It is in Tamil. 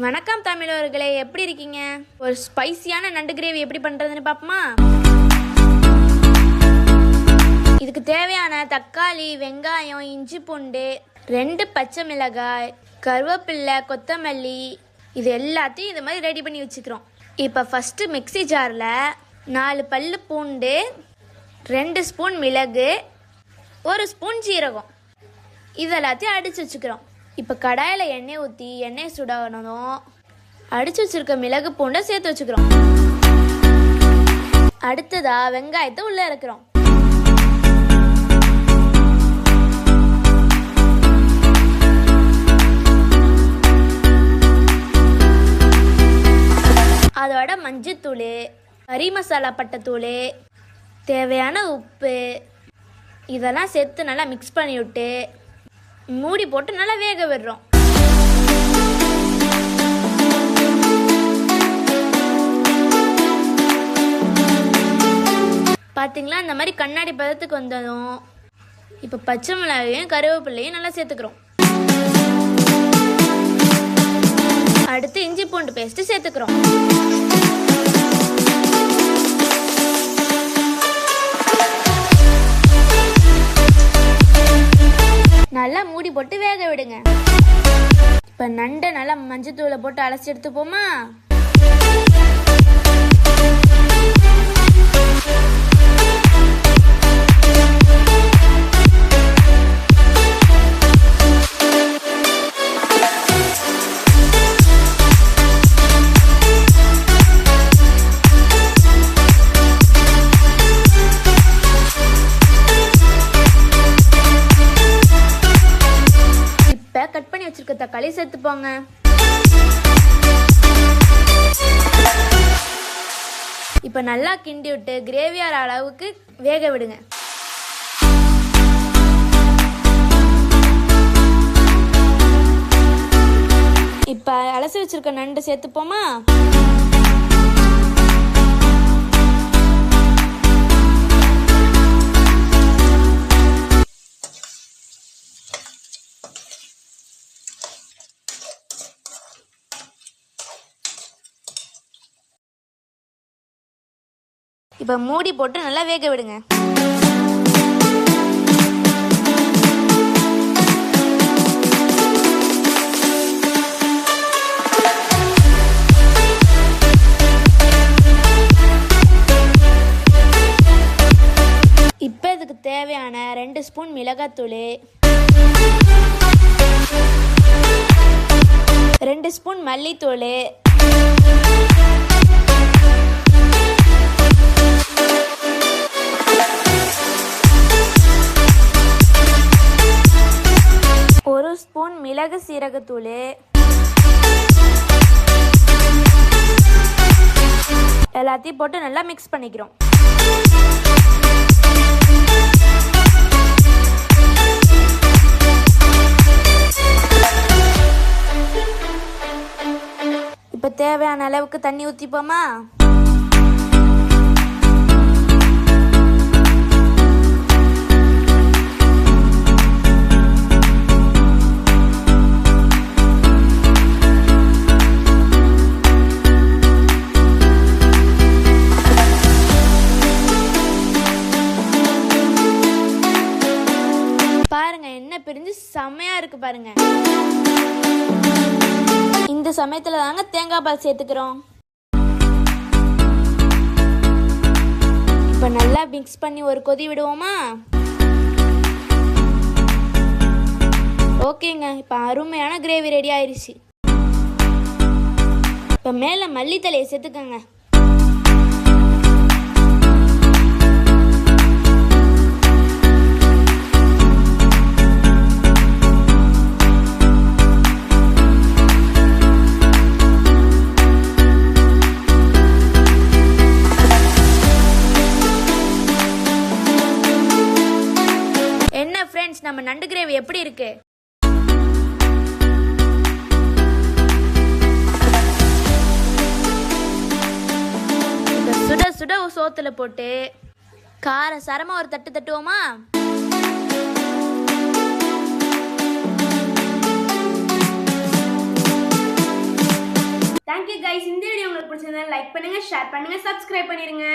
வணக்கம் தமிழர்களே, எப்படி இருக்கீங்க? ஒரு ஸ்பைசியான நண்டு கிரேவி எப்படி பண்ணுறதுன்னு பார்ப்போமா? இதுக்கு தேவையான தக்காளி, வெங்காயம், இஞ்சி பூண்டு, 2 பச்சை மிளகாய், கருவேப்பிலை, கொத்தமல்லி, இது எல்லாத்தையும் இது மாதிரி ரெடி பண்ணி வச்சுக்கிறோம். இப்போ ஃபஸ்ட்டு மிக்ஸி ஜாரில் 4 பல்லு பூண்டு, 2 ஸ்பூன் மிளகு, 1 ஸ்பூன் ஜீரகம், இது எல்லாத்தையும் அடித்து வச்சுக்கிறோம். இப்போ கடாயில் எண்ணெய் ஊற்றி எண்ணெய் சுடணும். அடித்து வச்சுருக்க மிளகு பூண்டை சேர்த்து வச்சுக்கிறோம். அடுத்ததாக வெங்காயத்தை உள்ளே இறக்குறோம். அதோட மஞ்சத்தூள், கறி மசாலா பட்டைத்தூள், தேவையான உப்பு இதெல்லாம் சேர்த்து நல்லா மிக்ஸ் பண்ணி விட்டு மூடி போட்டு நல்லா வேக விடுறோம். பார்த்தீங்களா, இந்த மாதிரி கண்ணாடி பதத்துக்கு வந்ததும் இப்போ பச்சை மிளகாயும் கருவேப்பிலையும் நல்லா சேர்த்துக்கிறோம். அடுத்து இஞ்சி பூண்டு பேஸ்ட்டு சேர்த்துக்கிறோம். நல்லா மூடி போட்டு வேக விடுங்க. இப்போ நண்டை நல்லா மஞ்சத்தூளை போட்டு அலசி எடுத்துப்போமா? கட் பண்ணி வச்சிருக்க தக்காளி சேர்த்துப்போங்க. இப்போ நல்லா கிண்டி விட்டு கிரேவியார அளவுக்கு வேக விடுங்க. இப்போ அலசி வச்சிருக்க நண்டு சேர்த்துப்போமா? இப்போ மூடி போட்டு நல்லா வேக விடுங்க. இப்போ இதுக்கு தேவையான 2 ஸ்பூன் மிளகாத்தூள், 2 ஸ்பூன் மல்லித்தூள், 1 ஸ்பூன் மிளகு சீரகத்தூள், எல்லாத்தையும் போட்டு நல்லா மிக்ஸ் பண்ணிக்கிறோம். இப்போ தேவையான அளவுக்கு தண்ணி ஊற்றிப்போமா? பாருங்க, எண்ணெய் பிரிஞ்சு செம்மையா இருக்கு பாருங்க. இந்த சமயத்துல தாங்க தேங்காய் பால் சேர்த்துக்கிறோம். இப்ப நல்லா மிக்ஸ் பண்ணி ஒரு கொதி விடுவோமா? ஓகேங்க, இப்ப அருமையான கிரேவி ரெடி ஆயிருச்சு. இப்ப மேல மல்லித்தலையை சேர்த்துக்கங்க. என்ன ஃப்ரெண்ட்ஸ், நம்ம நண்டு கிரேவி எப்படி இருக்கு? சுட சுட சோத்துல போட்டு கார சரமா ஒரு தட்டு தட்டுவோமா? Thank you guys. இந்த வீடியோ உங்களுக்கு பிடிச்சிருந்தா லைக் பண்ணுங்க, ஷேர் பண்ணுங்க, சப்ஸ்கிரைப் பண்ணிருங்க.